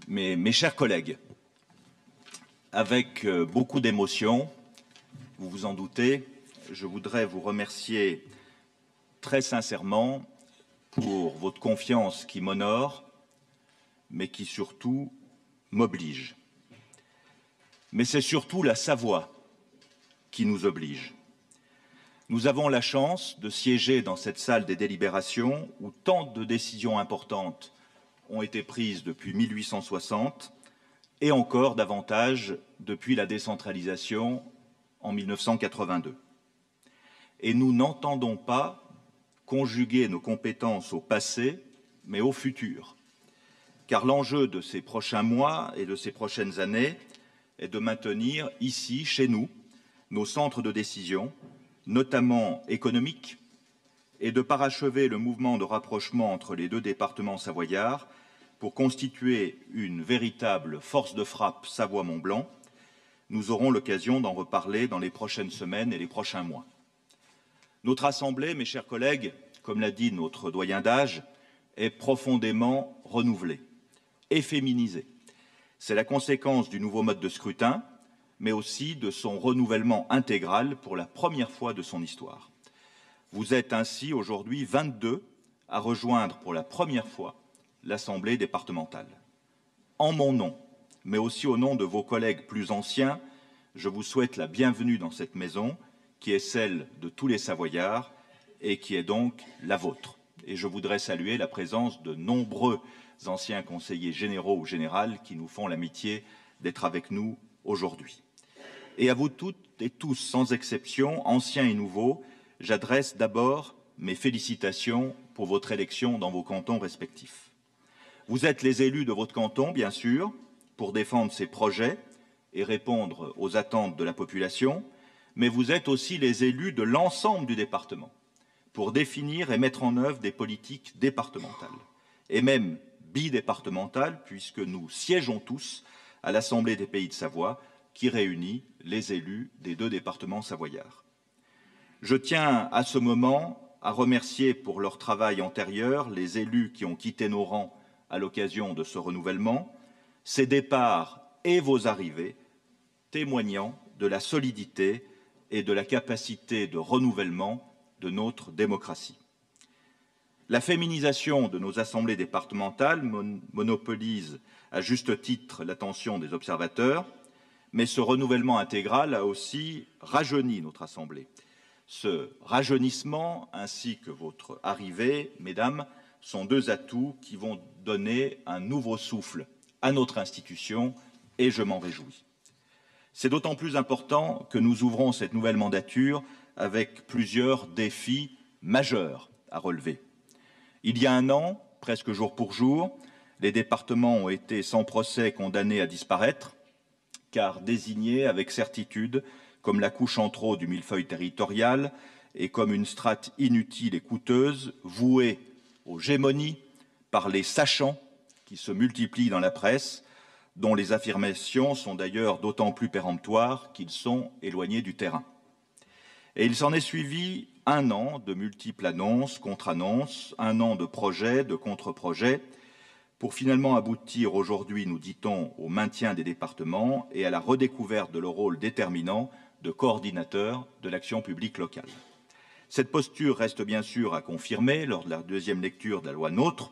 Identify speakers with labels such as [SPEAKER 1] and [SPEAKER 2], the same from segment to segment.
[SPEAKER 1] Mes chers collègues, avec beaucoup d'émotion, vous vous en doutez, je voudrais vous remercier très sincèrement pour votre confiance qui m'honore, mais qui surtout m'oblige. Mais c'est surtout la Savoie qui nous oblige. Nous avons la chance de siéger dans cette salle des délibérations où tant de décisions importantes ont été prises depuis 1860 et encore davantage depuis la décentralisation en 1982. Et nous n'entendons pas conjuguer nos compétences au passé, mais au futur. Car l'enjeu de ces prochains mois et de ces prochaines années est de maintenir ici, chez nous, nos centres de décision, notamment économiques, et de parachever le mouvement de rapprochement entre les deux départements savoyards pour constituer une véritable force de frappe Savoie-Mont-Blanc. Nous aurons l'occasion d'en reparler dans les prochaines semaines et les prochains mois. Notre Assemblée, mes chers collègues, comme l'a dit notre doyen d'âge, est profondément renouvelée et féminisée. C'est la conséquence du nouveau mode de scrutin, mais aussi de son renouvellement intégral pour la première fois de son histoire. Vous êtes ainsi aujourd'hui 22 à rejoindre pour la première fois l'Assemblée départementale. En mon nom, mais aussi au nom de vos collègues plus anciens, je vous souhaite la bienvenue dans cette maison, qui est celle de tous les Savoyards et qui est donc la vôtre. Et je voudrais saluer la présence de nombreux anciens conseillers généraux ou générales qui nous font l'amitié d'être avec nous aujourd'hui. Et à vous toutes et tous, sans exception, anciens et nouveaux, j'adresse d'abord mes félicitations pour votre élection dans vos cantons respectifs. Vous êtes les élus de votre canton, bien sûr, pour défendre ses projets et répondre aux attentes de la population, mais vous êtes aussi les élus de l'ensemble du département pour définir et mettre en œuvre des politiques départementales, et même bidépartementales, puisque nous siégeons tous à l'Assemblée des Pays de Savoie, qui réunit les élus des deux départements savoyards. Je tiens à ce moment à remercier pour leur travail antérieur les élus qui ont quitté nos rangs à l'occasion de ce renouvellement, ces départs et vos arrivées témoignant de la solidité et de la capacité de renouvellement de notre démocratie. La féminisation de nos assemblées départementales monopolise à juste titre l'attention des observateurs, mais ce renouvellement intégral a aussi rajeuni notre Assemblée. Ce rajeunissement ainsi que votre arrivée, mesdames, sont deux atouts qui vont donner un nouveau souffle à notre institution et je m'en réjouis. C'est d'autant plus important que nous ouvrons cette nouvelle mandature avec plusieurs défis majeurs à relever. Il y a un an, presque jour pour jour, les départements ont été sans procès condamnés à disparaître, car désignés avec certitude comme la couche en trop du millefeuille territorial et comme une strate inutile et coûteuse, vouée aux gémonies par les sachants qui se multiplient dans la presse, dont les affirmations sont d'ailleurs d'autant plus péremptoires qu'ils sont éloignés du terrain. Et il s'en est suivi un an de multiples annonces, contre-annonces, un an de projets, de contre-projets, pour finalement aboutir aujourd'hui, nous dit-on, au maintien des départements et à la redécouverte de leur rôle déterminant de coordinateur de l'action publique locale. Cette posture reste bien sûr à confirmer lors de la deuxième lecture de la loi NOTRe,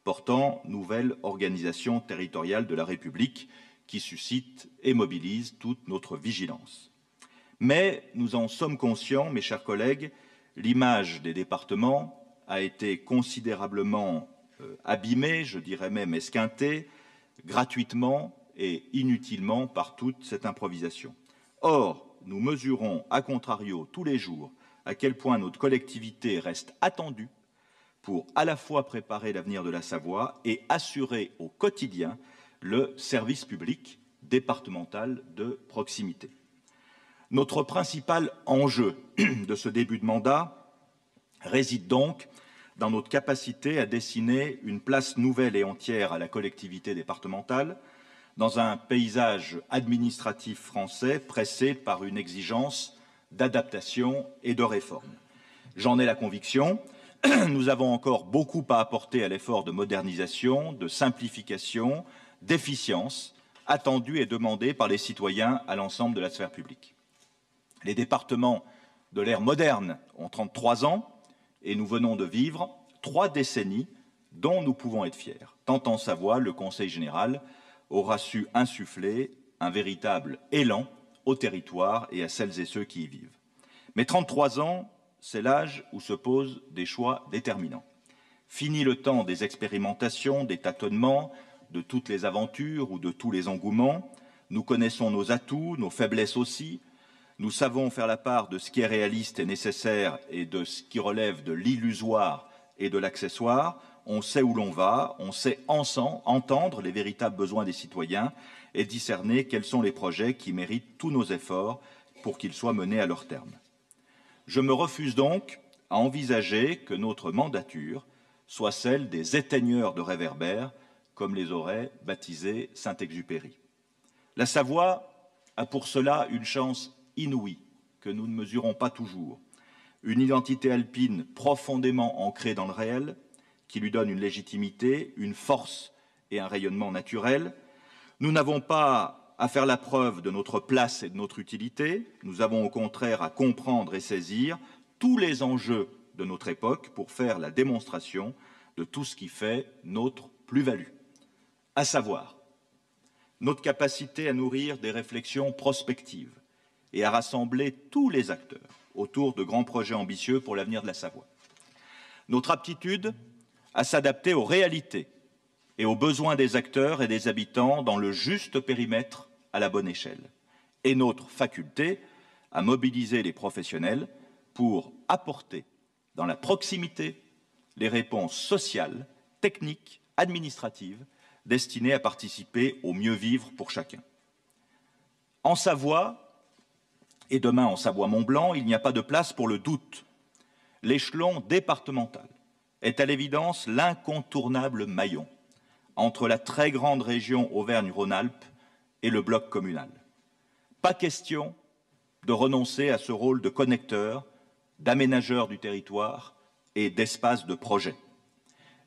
[SPEAKER 1] portant nouvelle organisation territoriale de la République, qui suscite et mobilise toute notre vigilance. Mais nous en sommes conscients, mes chers collègues, l'image des départements a été considérablement abîmée, je dirais même esquintée, gratuitement et inutilement par toute cette improvisation. Or, nous mesurons, à contrario, tous les jours, à quel point notre collectivité reste attendue pour à la fois préparer l'avenir de la Savoie et assurer au quotidien le service public départemental de proximité. Notre principal enjeu de ce début de mandat réside donc dans notre capacité à dessiner une place nouvelle et entière à la collectivité départementale dans un paysage administratif français pressé par une exigence d'adaptation et de réforme. J'en ai la conviction, nous avons encore beaucoup à apporter à l'effort de modernisation, de simplification, d'efficience attendue et demandée par les citoyens à l'ensemble de la sphère publique. Les départements de l'ère moderne ont 33 ans et nous venons de vivre 3 décennies dont nous pouvons être fiers. Tant en Savoie, le Conseil général aura su insuffler un véritable élan au territoire et à celles et ceux qui y vivent. Mais 33 ans, c'est l'âge où se posent des choix déterminants. Fini le temps des expérimentations, des tâtonnements, de toutes les aventures ou de tous les engouements. Nous connaissons nos atouts, nos faiblesses aussi. Nous savons faire la part de ce qui est réaliste et nécessaire et de ce qui relève de l'illusoire et de l'accessoire. On sait où l'on va, on sait entendre les véritables besoins des citoyens et discerner quels sont les projets qui méritent tous nos efforts pour qu'ils soient menés à leur terme. Je me refuse donc à envisager que notre mandature soit celle des éteigneurs de réverbères, comme les aurait baptisés Saint-Exupéry. La Savoie a pour cela une chance inouïe que nous ne mesurons pas toujours, une identité alpine profondément ancrée dans le réel, qui lui donne une légitimité, une force et un rayonnement naturel. Nous n'avons pas à faire la preuve de notre place et de notre utilité, nous avons au contraire à comprendre et saisir tous les enjeux de notre époque pour faire la démonstration de tout ce qui fait notre plus-value, à savoir notre capacité à nourrir des réflexions prospectives et à rassembler tous les acteurs autour de grands projets ambitieux pour l'avenir de la Savoie. Notre aptitude à s'adapter aux réalités et aux besoins des acteurs et des habitants dans le juste périmètre à la bonne échelle. Et notre faculté à mobiliser les professionnels pour apporter dans la proximité les réponses sociales, techniques, administratives destinées à participer au mieux vivre pour chacun. En Savoie, et demain en Savoie-Mont-Blanc, il n'y a pas de place pour le doute. L'échelon départemental est à l'évidence l'incontournable maillon entre la très grande région Auvergne-Rhône-Alpes et le bloc communal. Pas question de renoncer à ce rôle de connecteur, d'aménageur du territoire et d'espace de projet.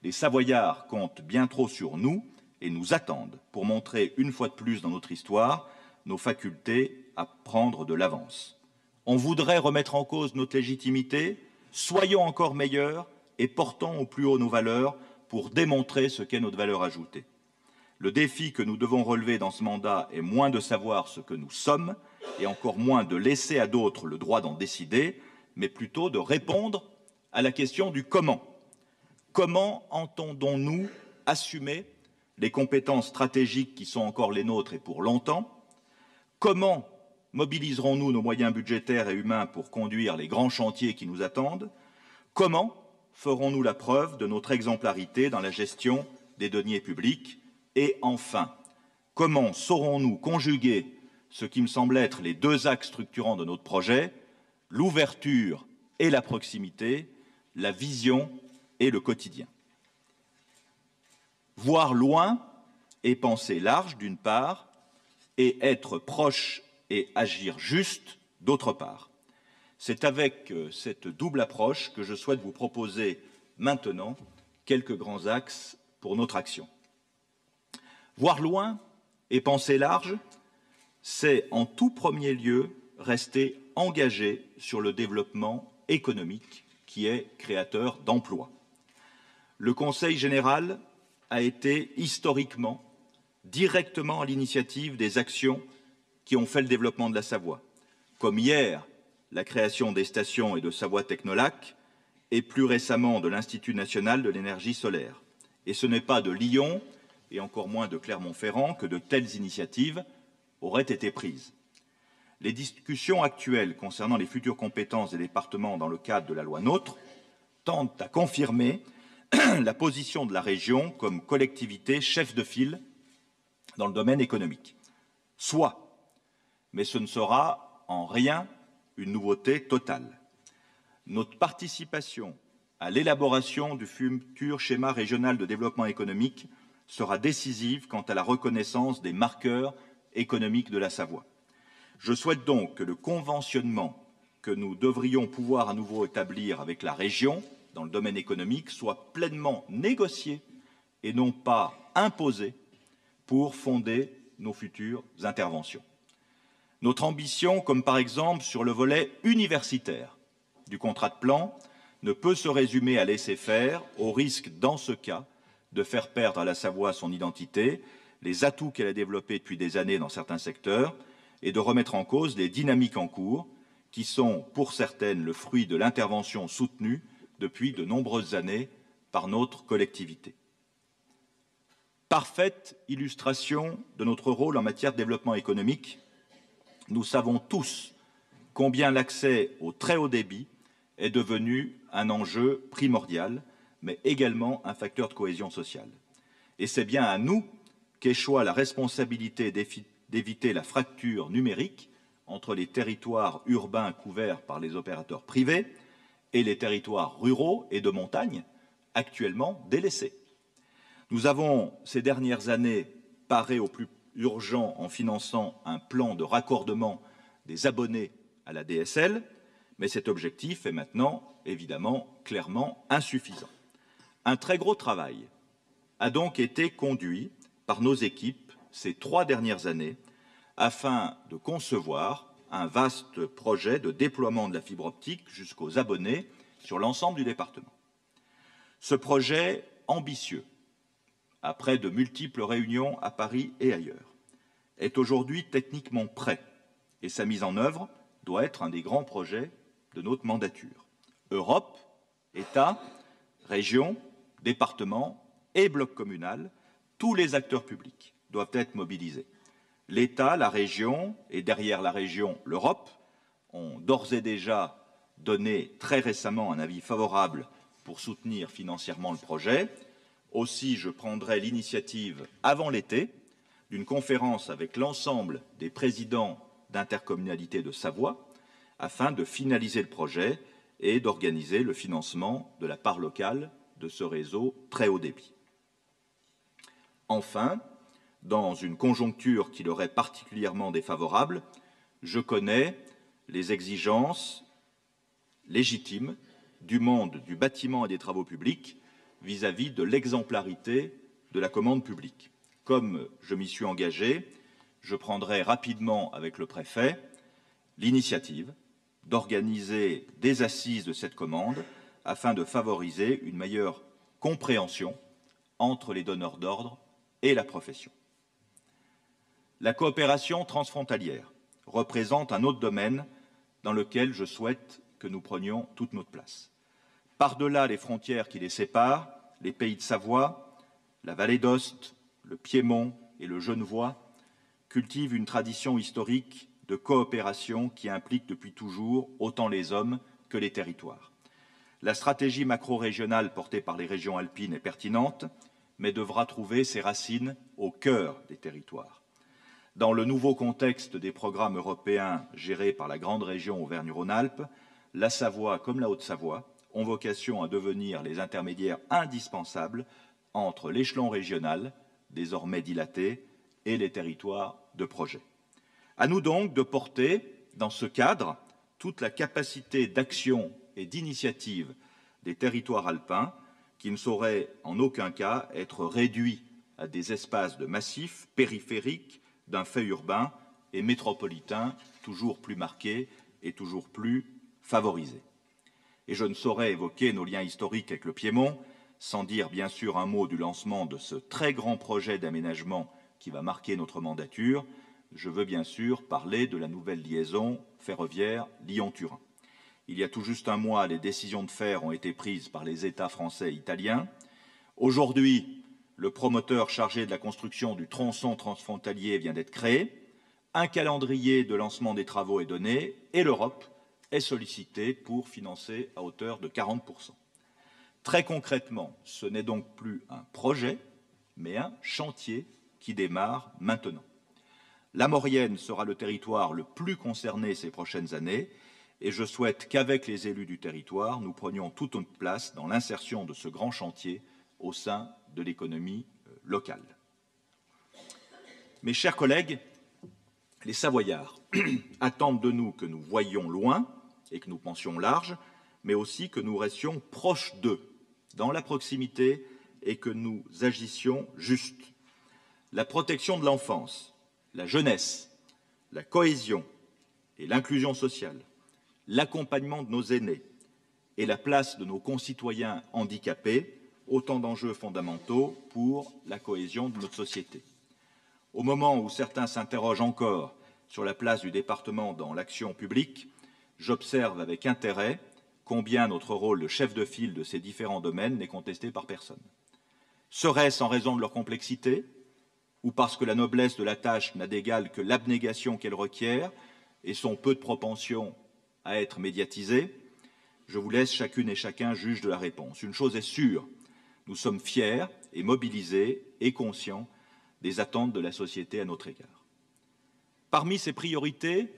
[SPEAKER 1] Les Savoyards comptent bien trop sur nous et nous attendent pour montrer une fois de plus dans notre histoire nos facultés à prendre de l'avance. On voudrait remettre en cause notre légitimité, soyons encore meilleurs et portons au plus haut nos valeurs pour démontrer ce qu'est notre valeur ajoutée. Le défi que nous devons relever dans ce mandat est moins de savoir ce que nous sommes et encore moins de laisser à d'autres le droit d'en décider, mais plutôt de répondre à la question du comment. Comment entendons-nous assumer les compétences stratégiques qui sont encore les nôtres et pour longtemps? Comment mobiliserons-nous nos moyens budgétaires et humains pour conduire les grands chantiers qui nous attendent? Comment ferons-nous la preuve de notre exemplarité dans la gestion des deniers publics? Et enfin, comment saurons-nous conjuguer ce qui me semble être les 2 axes structurants de notre projet, l'ouverture et la proximité, la vision et le quotidien? Voir loin et penser large, d'une part, et être proche et agir juste, d'autre part. C'est avec cette double approche que je souhaite vous proposer maintenant quelques grands axes pour notre action. Voir loin et penser large, c'est en tout premier lieu rester engagé sur le développement économique qui est créateur d'emplois. Le Conseil général a été historiquement, directement à l'initiative des actions qui ont fait le développement de la Savoie, comme hier la création des stations et de Savoie Technolac, et plus récemment de l'Institut national de l'énergie solaire. Et ce n'est pas de Lyon, et encore moins de Clermont-Ferrand, que de telles initiatives auraient été prises. Les discussions actuelles concernant les futures compétences des départements dans le cadre de la loi NOTRe tendent à confirmer la position de la région comme collectivité chef de file dans le domaine économique. Soit, mais ce ne sera en rien une nouveauté totale. Notre participation à l'élaboration du futur schéma régional de développement économique sera décisive quant à la reconnaissance des marqueurs économiques de la Savoie. Je souhaite donc que le conventionnement que nous devrions pouvoir à nouveau établir avec la région dans le domaine économique soit pleinement négocié et non pas imposé pour fonder nos futures interventions. Notre ambition, comme par exemple sur le volet universitaire du contrat de plan, ne peut se résumer à laisser faire, au risque, dans ce cas, de faire perdre à la Savoie son identité, les atouts qu'elle a développés depuis des années dans certains secteurs, et de remettre en cause les dynamiques en cours, qui sont, pour certaines, le fruit de l'intervention soutenue depuis de nombreuses années par notre collectivité. Parfaite illustration de notre rôle en matière de développement économique, nous savons tous combien l'accès au très haut débit est devenu un enjeu primordial, mais également un facteur de cohésion sociale. Et c'est bien à nous qu'échoit la responsabilité d'éviter la fracture numérique entre les territoires urbains couverts par les opérateurs privés et les territoires ruraux et de montagne actuellement délaissés. Nous avons, ces dernières années, paré au plus urgent en finançant un plan de raccordement des abonnés à la DSL, mais cet objectif est maintenant, évidemment, clairement insuffisant. Un très gros travail a donc été conduit par nos équipes ces 3 dernières années afin de concevoir un vaste projet de déploiement de la fibre optique jusqu'aux abonnés sur l'ensemble du département. Ce projet ambitieux, après de multiples réunions à Paris et ailleurs, est aujourd'hui techniquement prêt et sa mise en œuvre doit être un des grands projets de notre mandature. Europe, État, régions, départements et blocs communal, tous les acteurs publics doivent être mobilisés. L'État, la région et derrière la région, l'Europe ont d'ores et déjà donné très récemment un avis favorable pour soutenir financièrement le projet. Aussi, je prendrai l'initiative avant l'été d'une conférence avec l'ensemble des présidents d'intercommunalités de Savoie afin de finaliser le projet et d'organiser le financement de la part locale de ce réseau très haut débit. Enfin, dans une conjoncture qui leur est particulièrement défavorable, je connais les exigences légitimes du monde du bâtiment et des travaux publics vis-à-vis de l'exemplarité de la commande publique. Comme je m'y suis engagé, je prendrai rapidement avec le préfet l'initiative d'organiser des assises de cette commande afin de favoriser une meilleure compréhension entre les donneurs d'ordre et la profession. La coopération transfrontalière représente un autre domaine dans lequel je souhaite que nous prenions toute notre place. Par-delà les frontières qui les séparent, les pays de Savoie, la vallée d'Aoste, le Piémont et le Genevois cultivent une tradition historique de coopération qui implique depuis toujours autant les hommes que les territoires. La stratégie macro-régionale portée par les régions alpines est pertinente, mais devra trouver ses racines au cœur des territoires. Dans le nouveau contexte des programmes européens gérés par la grande région Auvergne-Rhône-Alpes, la Savoie comme la Haute-Savoie ont vocation à devenir les intermédiaires indispensables entre l'échelon régional, désormais dilaté, et les territoires de projet. À nous donc de porter, dans ce cadre, toute la capacité d'action et d'initiative des territoires alpins qui ne sauraient en aucun cas être réduits à des espaces de massifs périphériques d'un fait urbain et métropolitain toujours plus marqué et toujours plus favorisé. Et je ne saurais évoquer nos liens historiques avec le Piémont sans dire bien sûr un mot du lancement de ce très grand projet d'aménagement qui va marquer notre mandature. Je veux bien sûr parler de la nouvelle liaison ferroviaire Lyon-Turin. Il y a tout juste un mois, les décisions de fer ont été prises par les États français et italiens. Aujourd'hui, le promoteur chargé de la construction du tronçon transfrontalier vient d'être créé. Un calendrier de lancement des travaux est donné et l'Europe est sollicitée pour financer à hauteur de 40%. Très concrètement, ce n'est donc plus un projet, mais un chantier qui démarre maintenant. La Maurienne sera le territoire le plus concerné ces prochaines années et je souhaite qu'avec les élus du territoire, nous prenions toute notre place dans l'insertion de ce grand chantier au sein de l'économie locale. Mes chers collègues, les Savoyards attendent de nous que nous voyions loin et que nous pensions large, mais aussi que nous restions proches d'eux, dans la proximité, et que nous agissions juste. la protection de l'enfance, la jeunesse, la cohésion et l'inclusion sociale, l'accompagnement de nos aînés et la place de nos concitoyens handicapés, autant d'enjeux fondamentaux pour la cohésion de notre société. Au moment où certains s'interrogent encore sur la place du département dans l'action publique, j'observe avec intérêt combien notre rôle de chef de file de ces différents domaines n'est contesté par personne. Serait-ce en raison de leur complexité ou parce que la noblesse de la tâche n'a d'égal que l'abnégation qu'elle requiert et son peu de propension à être médiatisée? Je vous laisse chacune et chacun juge de la réponse. Une chose est sûre, nous sommes fiers et mobilisés et conscients des attentes de la société à notre égard. Parmi ces priorités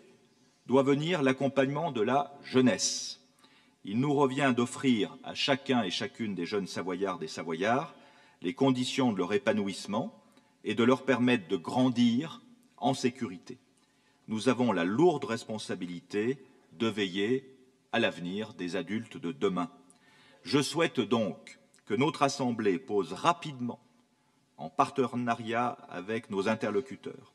[SPEAKER 1] doit venir l'accompagnement de la jeunesse. Il nous revient d'offrir à chacun et chacune des jeunes Savoyardes et Savoyards les conditions de leur épanouissement et de leur permettre de grandir en sécurité. Nous avons la lourde responsabilité de veiller à l'avenir des adultes de demain. Je souhaite donc que notre Assemblée pose rapidement, en partenariat avec nos interlocuteurs,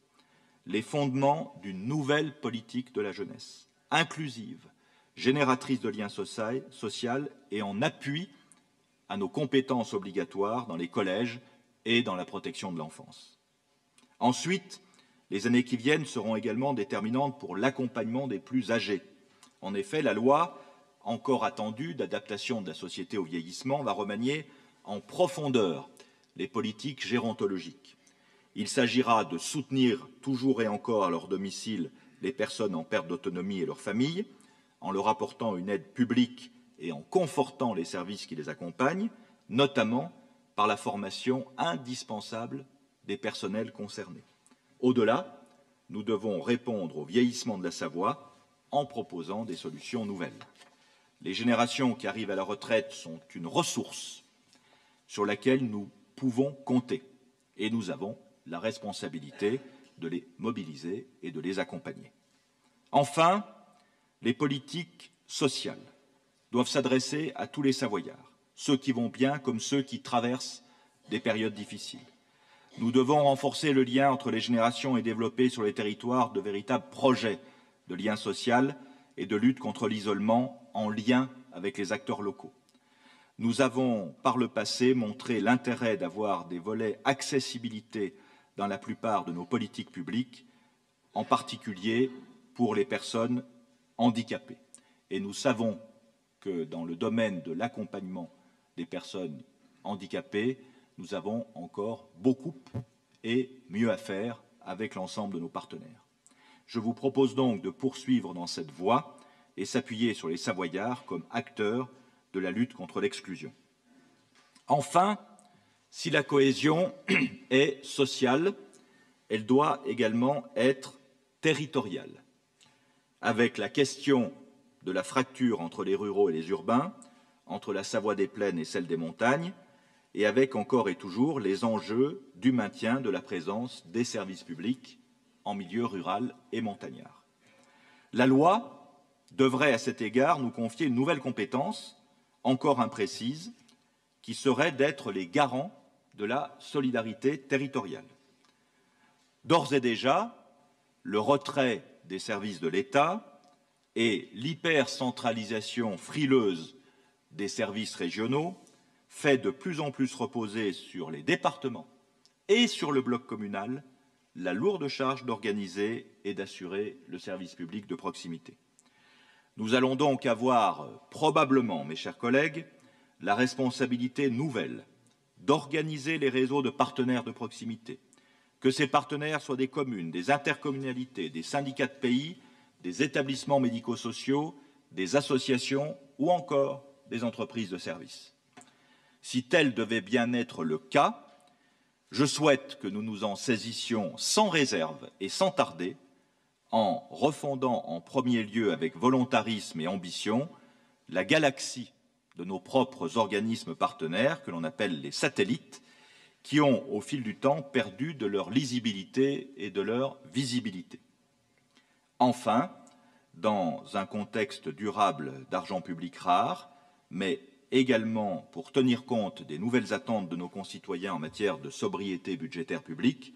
[SPEAKER 1] les fondements d'une nouvelle politique de la jeunesse, inclusive, génératrice de liens sociaux et en appui à nos compétences obligatoires dans les collèges et dans la protection de l'enfance. Ensuite, les années qui viennent seront également déterminantes pour l'accompagnement des plus âgés. En effet, la loi, encore attendue d'adaptation de la société au vieillissement, va remanier en profondeur les politiques gérontologiques. Il s'agira de soutenir toujours et encore à leur domicile les personnes en perte d'autonomie et leurs familles, en leur apportant une aide publique et en confortant les services qui les accompagnent, notamment par la formation indispensable des personnels concernés. Au-delà, nous devons répondre au vieillissement de la Savoie en proposant des solutions nouvelles. Les générations qui arrivent à la retraite sont une ressource sur laquelle nous pouvons compter et nous avons la responsabilité de les mobiliser et de les accompagner. Enfin, les politiques sociales doivent s'adresser à tous les Savoyards, ceux qui vont bien comme ceux qui traversent des périodes difficiles. Nous devons renforcer le lien entre les générations et développer sur les territoires de véritables projets de lien social et de lutte contre l'isolement en lien avec les acteurs locaux. Nous avons, par le passé, montré l'intérêt d'avoir des volets accessibilité dans la plupart de nos politiques publiques, en particulier pour les personnes handicapées. Et nous savons que dans le domaine de l'accompagnement des personnes handicapées, nous avons encore beaucoup et mieux à faire avec l'ensemble de nos partenaires. Je vous propose donc de poursuivre dans cette voie et s'appuyer sur les Savoyards comme acteurs de la lutte contre l'exclusion. Enfin, si la cohésion est sociale, elle doit également être territoriale, avec la question de la fracture entre les ruraux et les urbains, entre la Savoie des plaines et celle des montagnes, et avec encore et toujours les enjeux du maintien de la présence des services publics en milieu rural et montagnard. La loi devrait à cet égard nous confier une nouvelle compétence, encore imprécise, qui serait d'être les garants de la solidarité territoriale. D'ores et déjà, le retrait des services de l'État et l'hypercentralisation frileuse des services régionaux fait de plus en plus reposer sur les départements et sur le bloc communal la lourde charge d'organiser et d'assurer le service public de proximité. Nous allons donc avoir probablement, mes chers collègues, la responsabilité nouvelle d'organiser les réseaux de partenaires de proximité, que ces partenaires soient des communes, des intercommunalités, des syndicats de pays, des établissements médico-sociaux, des associations ou encore des entreprises de services. Si tel devait bien être le cas, je souhaite que nous nous en saisissions sans réserve et sans tarder, en refondant en premier lieu avec volontarisme et ambition la galaxie de nos propres organismes partenaires, que l'on appelle les satellites, qui ont, au fil du temps, perdu de leur lisibilité et de leur visibilité. Enfin, dans un contexte durable d'argent public rare, mais également pour tenir compte des nouvelles attentes de nos concitoyens en matière de sobriété budgétaire publique,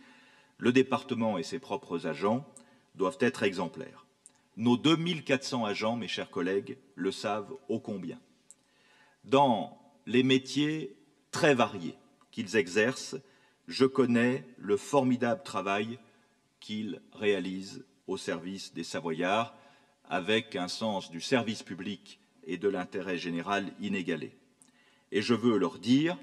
[SPEAKER 1] Le département et ses propres agents doivent être exemplaires. Nos 2400 agents, mes chers collègues, le savent ô combien. Dans les métiers très variés qu'ils exercent, je connais le formidable travail qu'ils réalisent au service des Savoyards, avec un sens du service public et de l'intérêt général inégalé. Et je veux leur dire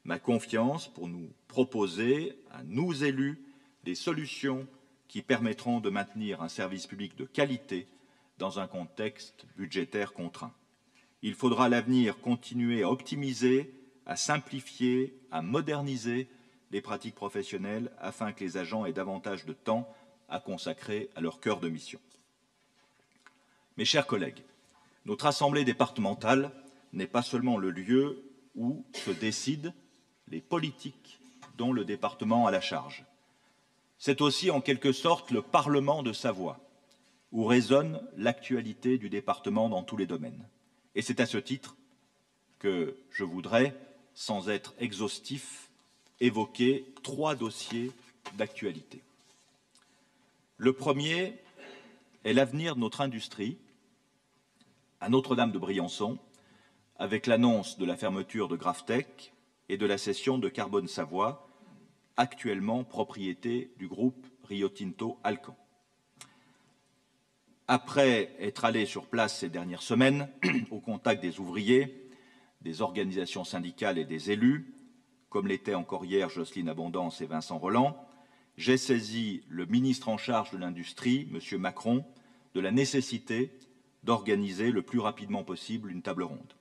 [SPEAKER 1] ma confiance pour nous proposer, à nous élus, des solutions qui permettront de maintenir un service public de qualité dans un contexte budgétaire contraint. Il faudra à l'avenir continuer à optimiser, à simplifier, à moderniser les pratiques professionnelles afin que les agents aient davantage de temps à consacrer à leur cœur de mission. Mes chers collègues, notre Assemblée départementale n'est pas seulement le lieu où se décident les politiques dont le département a la charge. C'est aussi en quelque sorte le Parlement de Savoie, où résonne l'actualité du département dans tous les domaines. Et c'est à ce titre que je voudrais, sans être exhaustif, évoquer 3 dossiers d'actualité. Le premier est l'avenir de notre industrie à Notre-Dame de Briançon, avec l'annonce de la fermeture de GrafTech et de la cession de Carbone Savoie, actuellement propriété du groupe Rio Tinto Alcan. Après être allé sur place ces dernières semaines, au contact des ouvriers, des organisations syndicales et des élus, comme l'étaient encore hier Jocelyne Abondance et Vincent Rolland, j'ai saisi le ministre en charge de l'Industrie, M. Macron, de la nécessité d'organiser le plus rapidement possible une table ronde.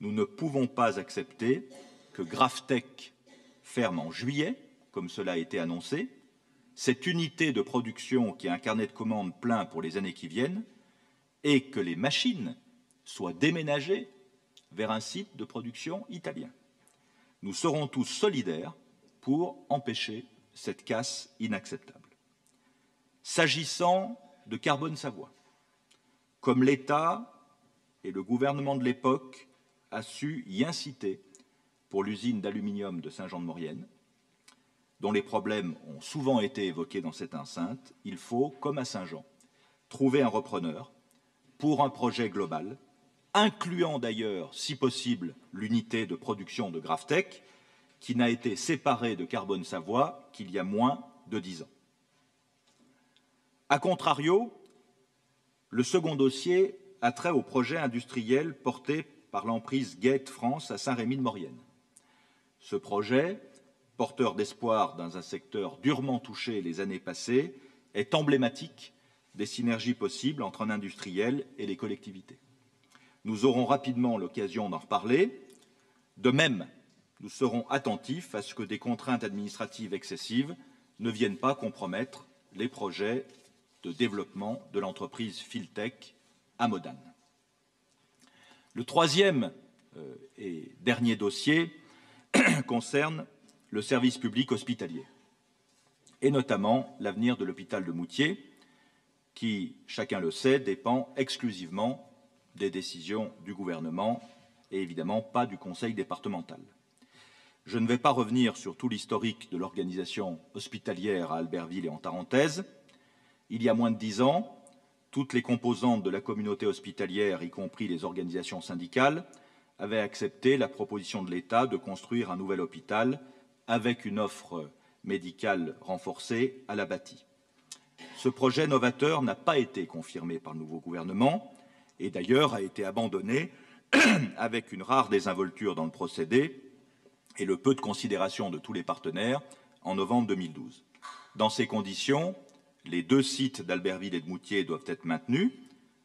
[SPEAKER 1] Nous ne pouvons pas accepter que GrafTech ferme en juillet, comme cela a été annoncé, cette unité de production qui a un carnet de commandes plein pour les années qui viennent, et que les machines soient déménagées vers un site de production italien. Nous serons tous solidaires pour empêcher cette casse inacceptable. S'agissant de Carbone Savoie, comme l'État et le gouvernement de l'époque a su y inciter pour l'usine d'aluminium de Saint-Jean-de-Maurienne, dont les problèmes ont souvent été évoqués dans cette enceinte, il faut, comme à Saint-Jean, trouver un repreneur pour un projet global, incluant d'ailleurs, si possible, l'unité de production de GrafTech, qui n'a été séparée de Carbone Savoie qu'il y a moins de 10 ans. A contrario, le second dossier a trait au projet industriel porté par l'emprise Gate France à Saint-Rémy-de-Maurienne. Ce projet, porteur d'espoir dans un secteur durement touché les années passées, est emblématique des synergies possibles entre un industriel et les collectivités. Nous aurons rapidement l'occasion d'en reparler. De même, nous serons attentifs à ce que des contraintes administratives excessives ne viennent pas compromettre les projets de développement de l'entreprise Filtech à Modane. Le troisième et dernier dossier concerne le service public hospitalier, et notamment l'avenir de l'hôpital de Moutier, qui, chacun le sait, dépend exclusivement des décisions du gouvernement et évidemment pas du conseil départemental. Je ne vais pas revenir sur tout l'historique de l'organisation hospitalière à Albertville et en Tarentaise. Il y a moins de 10 ans, toutes les composantes de la communauté hospitalière, y compris les organisations syndicales, avaient accepté la proposition de l'État de construire un nouvel hôpital avec une offre médicale renforcée à la bâtie. Ce projet novateur n'a pas été confirmé par le nouveau gouvernement et d'ailleurs a été abandonné avec une rare désinvolture dans le procédé et le peu de considération de tous les partenaires en novembre 2012. Dans ces conditions, les 2 sites d'Albertville et de Moutier doivent être maintenus,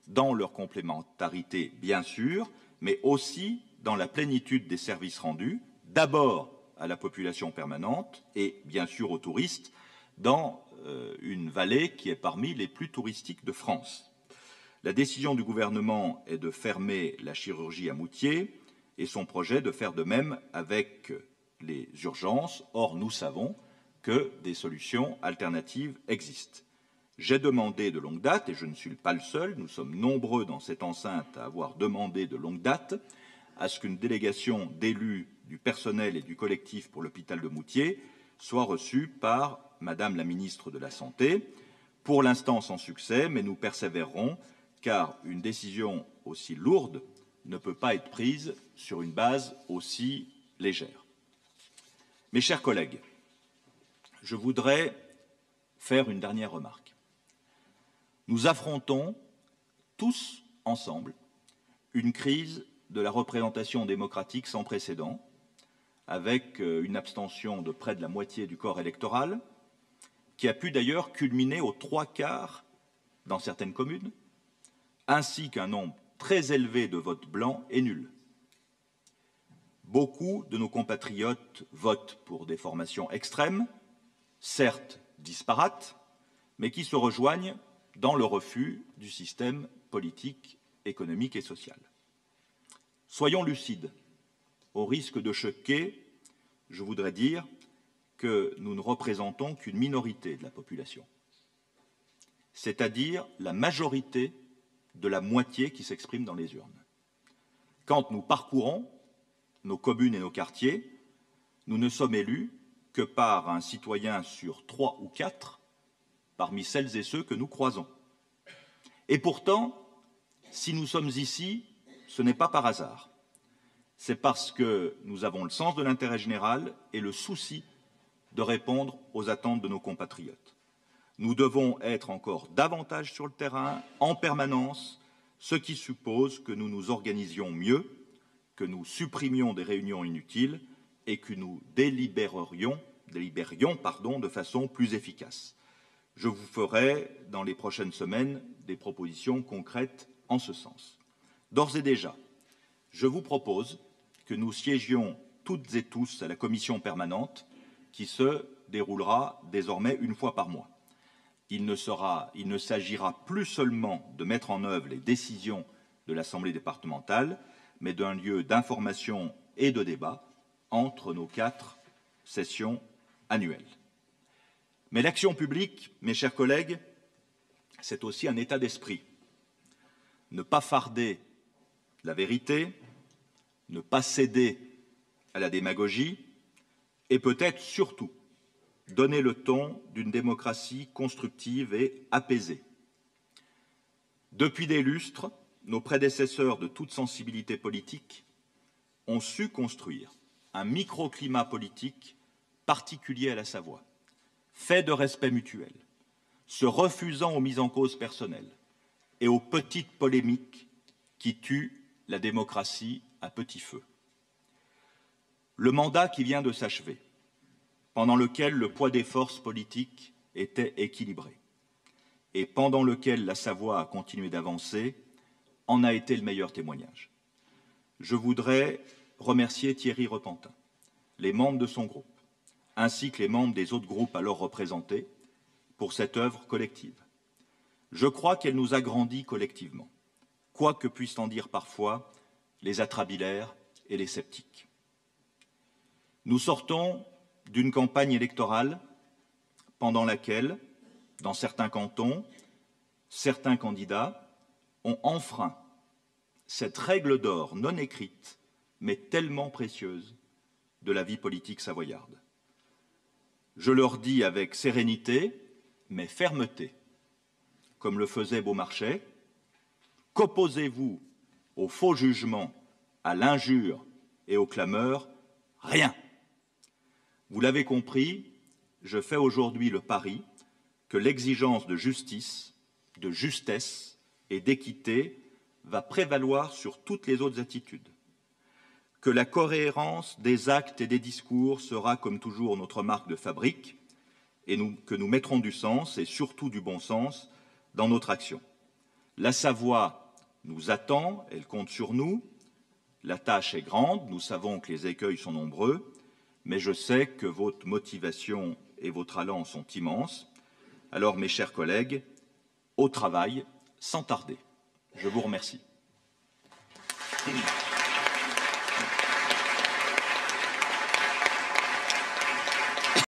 [SPEAKER 1] dans leur complémentarité bien sûr, mais aussi dans la plénitude des services rendus, d'abord à la population permanente et bien sûr aux touristes, dans une vallée qui est parmi les plus touristiques de France. La décision du gouvernement est de fermer la chirurgie à Moutier et son projet de faire de même avec les urgences. Or, nous savons que des solutions alternatives existent. J'ai demandé de longue date, et je ne suis pas le seul, nous sommes nombreux dans cette enceinte à avoir demandé de longue date, à ce qu'une délégation d'élus, du personnel et du collectif pour l'hôpital de Moutier soit reçue par Madame la ministre de la Santé, pour l'instant sans succès, mais nous persévérerons, car une décision aussi lourde ne peut pas être prise sur une base aussi légère. Mes chers collègues, je voudrais faire une dernière remarque. Nous affrontons tous ensemble une crise de la représentation démocratique sans précédent, avec une abstention de près de la moitié du corps électoral, qui a pu d'ailleurs culminer aux 3/4 dans certaines communes, ainsi qu'un nombre très élevé de votes blancs et nuls. Beaucoup de nos compatriotes votent pour des formations extrêmes, certes disparates, mais qui se rejoignent dans le refus du système politique, économique et social. Soyons lucides. Au risque de choquer, je voudrais dire que nous ne représentons qu'une minorité de la population, c'est-à-dire la majorité de la moitié qui s'exprime dans les urnes. Quand nous parcourons nos communes et nos quartiers, nous ne sommes élus que par un citoyen sur 3 ou 4 parmi celles et ceux que nous croisons. Et pourtant, si nous sommes ici, ce n'est pas par hasard. C'est parce que nous avons le sens de l'intérêt général et le souci de répondre aux attentes de nos compatriotes. Nous devons être encore davantage sur le terrain, en permanence, ce qui suppose que nous nous organisions mieux, que nous supprimions des réunions inutiles et que nous délibérions de façon plus efficace. Je vous ferai, dans les prochaines semaines, des propositions concrètes en ce sens. D'ores et déjà, je vous propose que nous siégions toutes et tous à la commission permanente qui se déroulera désormais une fois par mois. Il ne s'agira plus seulement de mettre en œuvre les décisions de l'Assemblée départementale, mais d'un lieu d'information et de débat entre nos 4 sessions annuelles. Mais l'action publique, mes chers collègues, c'est aussi un état d'esprit. Ne pas farder la vérité, ne pas céder à la démagogie et peut-être surtout donner le ton d'une démocratie constructive et apaisée. Depuis des lustres, nos prédécesseurs de toute sensibilité politique ont su construire un microclimat politique particulier à la Savoie, fait de respect mutuel, se refusant aux mises en cause personnelles et aux petites polémiques qui tuent la démocratie à petit feu. Le mandat qui vient de s'achever, pendant lequel le poids des forces politiques était équilibré et pendant lequel la Savoie a continué d'avancer, en a été le meilleur témoignage. Je voudrais remercier Thierry Repentin, les membres de son groupe, ainsi que les membres des autres groupes alors représentés, pour cette œuvre collective. Je crois qu'elle nous a grandis collectivement, quoi que puissent en dire parfois les atrabilaires et les sceptiques. Nous sortons d'une campagne électorale pendant laquelle, dans certains cantons, certains candidats ont enfreint cette règle d'or non écrite, mais tellement précieuse, de la vie politique savoyarde. Je leur dis avec sérénité, mais fermeté, comme le faisait Beaumarchais, qu'opposez-vous au faux jugement, à l'injure et aux clameurs? Rien. Vous l'avez compris, je fais aujourd'hui le pari que l'exigence de justice, de justesse et d'équité va prévaloir sur toutes les autres attitudes, que la cohérence des actes et des discours sera comme toujours notre marque de fabrique et que nous mettrons du sens et surtout du bon sens dans notre action. La Savoie nous attend, elle compte sur nous, la tâche est grande, nous savons que les écueils sont nombreux, mais je sais que votre motivation et vos talents sont immenses. Alors, mes chers collègues, au travail, sans tarder. Je vous remercie.